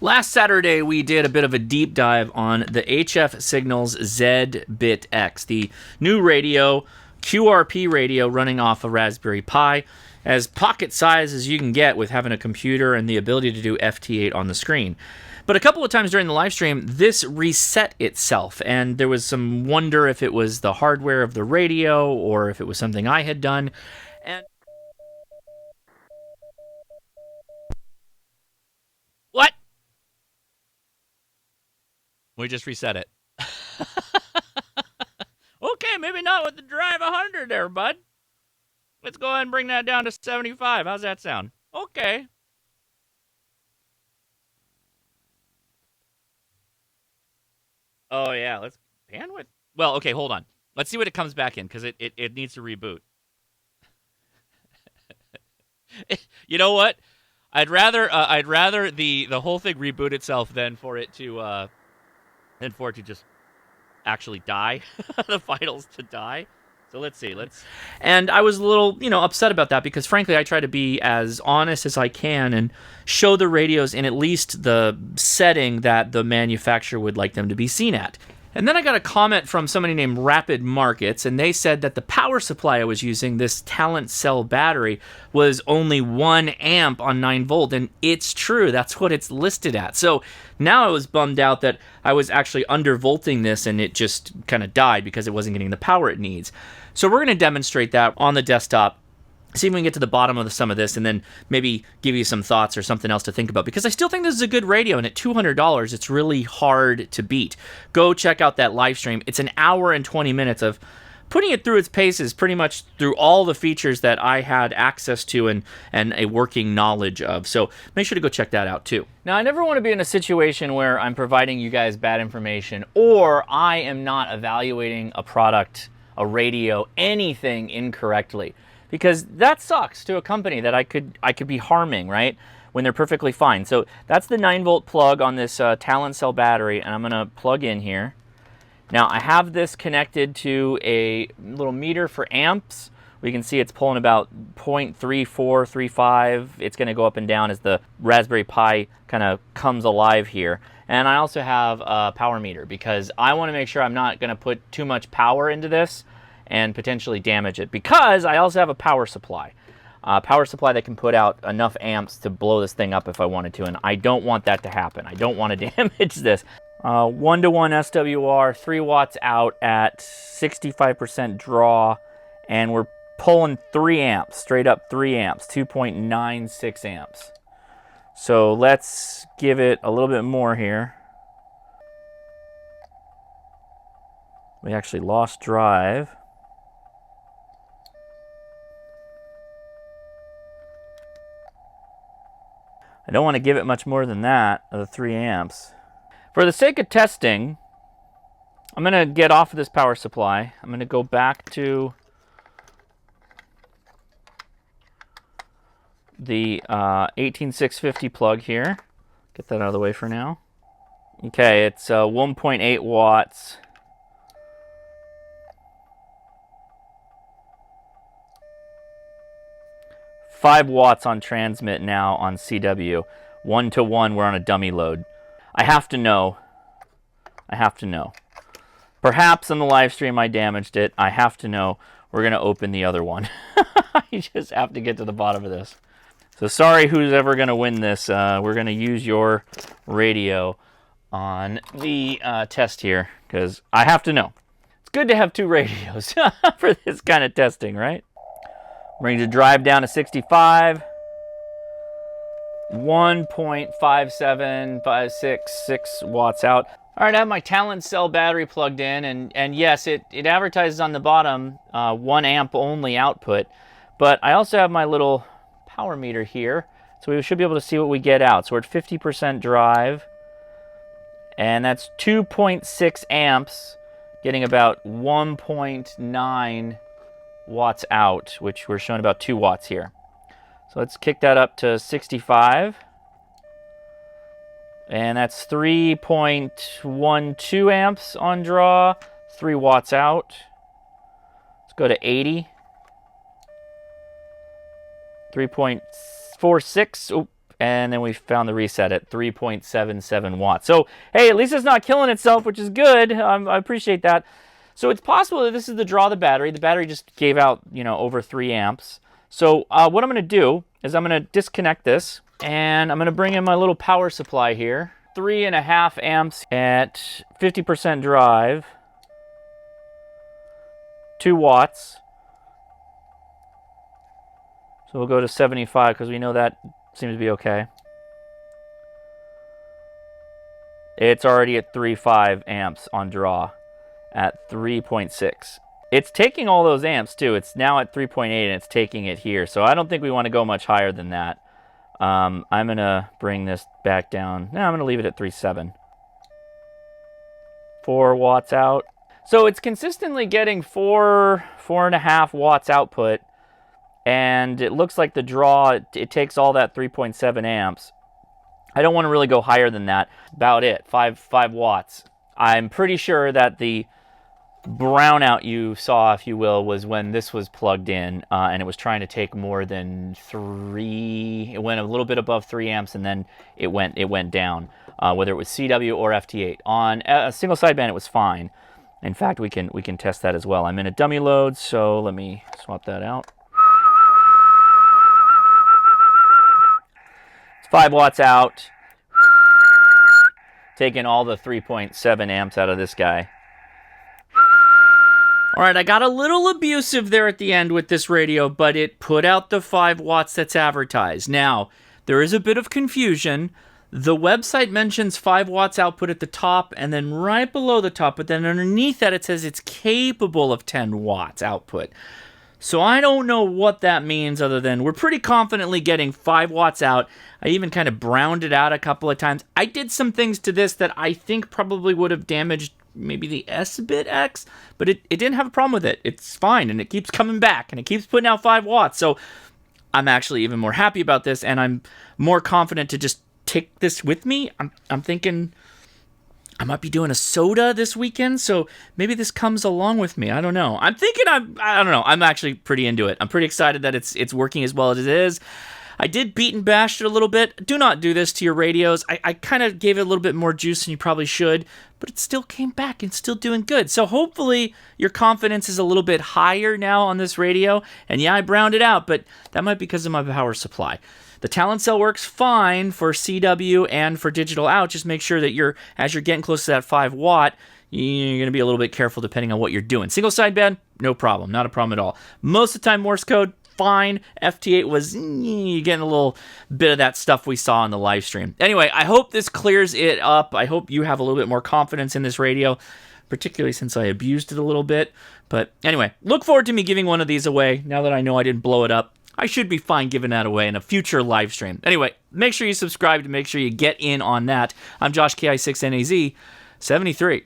Last Saturday, we did a bit of a deep dive on the HF Signals zBitX, the new radio, QRP radio running off a Raspberry Pi, as pocket size as you can get with having a computer and the ability to do FT8 on the screen. But a couple of times during the live stream, this reset itself, and there was some wonder if it was the hardware of the radio or if it was something I had done. And what? We just reset it. Okay, maybe not with the drive 100 there, bud. Let's go ahead and bring that down to 75. How's that sound? Okay. Oh, yeah, let's bandwidth. Well, okay, hold on. Let's see what it comes back in, because it needs to reboot. You know what? I'd rather the whole thing reboot itself than for it to just actually die, the finals to die. So let's see. And I was a little, upset about that because frankly, I try to be as honest as I can and show the radios in at least the setting that the manufacturer would like them to be seen at. And then I got a comment from somebody named Rapid Markets, and they said that the power supply I was using, this Talent Cell battery, was only 1 amp on 9 volt, and it's true. That's what it's listed at. So now I was bummed out that I was actually undervolting this, and it just kind of died because it wasn't getting the power it needs. So we're going to demonstrate that on the desktop, see if we can get to the bottom of some of this, and then maybe give you some thoughts or something else to think about, because I still think this is a good radio, and at $200, it's really hard to beat. Go check out that live stream. It's an hour and 20 minutes of putting it through its paces, pretty much through all the features that I had access to and a working knowledge of. So make sure to go check that out too. Now, I never want to be in a situation where I'm providing you guys bad information, or I am not evaluating a product, a radio, anything incorrectly. Because that sucks to a company that I could be harming, right? When they're perfectly fine. So that's the 9 volt plug on this Talent Cell battery, and I'm gonna plug in here. Now I have this connected to a little meter for amps. We can see it's pulling about 0.3435. It's gonna go up and down as the Raspberry Pi kind of comes alive here. And I also have a power meter because I wanna make sure I'm not gonna put too much power into this and potentially damage it, because I also have a power supply that can put out enough amps to blow this thing up if I wanted to, and I don't want that to happen. I don't want to damage this. 1-to-1 SWR, 3 watts out at 65% draw, and we're pulling 3 amps, straight up 3 amps, 2.96 amps. So let's give it a little bit more here. We actually lost drive. I don't want to give it much more than that, the 3 amps. For the sake of testing, I'm going to get off of this power supply. I'm going to go back to the 18650 plug here. Get that out of the way for now. Okay, it's 1.8 watts. Five watts on transmit now on CW. 1-to-1, we're on a dummy load. I have to know. Perhaps in the live stream I damaged it. I have to know. We're going to open the other one. I just have to get to the bottom of this. So sorry who's ever going to win this. We're going to use your radio on the test here, because I have to know. It's good to have 2 radios for this kind of testing, right? Bring the drive down to 65. 1.57566 watts out. All right, I have my Talent Cell battery plugged in, and yes, it advertises on the bottom 1 amp only output, but I also have my little power meter here, so we should be able to see what we get out. So we're at 50% drive, and that's 2.6 amps, getting about 1.9 watts out, which we're showing about 2 watts here. So let's kick that up to 65. And that's 3.12 amps on draw, 3 watts out. Let's go to 80. 3.46, and then we found the reset at 3.77 watts. So, hey, at least it's not killing itself, which is good. I appreciate that. So it's possible that this is the draw of the battery. The battery just gave out, over 3 amps. So what I'm going to do is I'm going to disconnect this, and I'm going to bring in my little power supply here. 3.5 amps at 50% drive. 2 watts. So we'll go to 75 because we know that seems to be okay. It's already at 3.5 amps on draw at 3.6. It's taking all those amps too. It's now at 3.8 and it's taking it here. So I don't think we want to go much higher than that. I'm going to bring this back down. No, I'm going to leave it at 3.7. 4 watts out. So it's consistently getting 4.5 watts output. And it looks like the draw, it takes all that 3.7 amps. I don't want to really go higher than that. About it, 5 watts. I'm pretty sure that the brownout you saw, if you will, was when this was plugged in, and it was trying to take more than 3. It went a little bit above 3 amps, and then it went down, whether it was CW or FT8. On a single sideband, it was fine. In fact, we can test that as well. I'm in a dummy load, so let me swap that out. 5 watts out. Taking all the 3.7 amps out of this guy. All right, I got a little abusive there at the end with this radio, but it put out the 5 watts that's advertised. Now, there is a bit of confusion. The website mentions 5 watts output at the top and then right below the top, but then underneath that it says it's capable of 10 watts output. So I don't know what that means other than we're pretty confidently getting 5 watts out. I even kind of browned it out a couple of times. I did some things to this that I think probably would have damaged maybe the zBitX, but it didn't have a problem with it. It's fine, and it keeps coming back, and it keeps putting out 5 watts. So I'm actually even more happy about this, and I'm more confident to just take this with me. I'm thinking I might be doing a soda this weekend, so maybe this comes along with me. I don't know. I don't know. I'm actually pretty into it. I'm pretty excited that it's working as well as it is. I did beat and bash it a little bit. Do not do this to your radios. I kind of gave it a little bit more juice than you probably should, but it still came back and still doing good. So hopefully your confidence is a little bit higher now on this radio. And yeah, I browned it out, but that might be because of my power supply. The Talon cell works fine for CW and for digital out. Just make sure that as you're getting close to that 5 watt, you're going to be a little bit careful depending on what you're doing. Single sideband, no problem. Not a problem at all. Most of the time, Morse code, fine. FT8 was, you're getting a little bit of that stuff we saw on the live stream. Anyway, I hope this clears it up. I hope you have a little bit more confidence in this radio, particularly since I abused it a little bit. But anyway, look forward to me giving one of these away now that I know I didn't blow it up. I should be fine giving that away in a future live stream. Anyway, make sure you subscribe to make sure you get in on that. I'm Josh, KI6NAZ 73.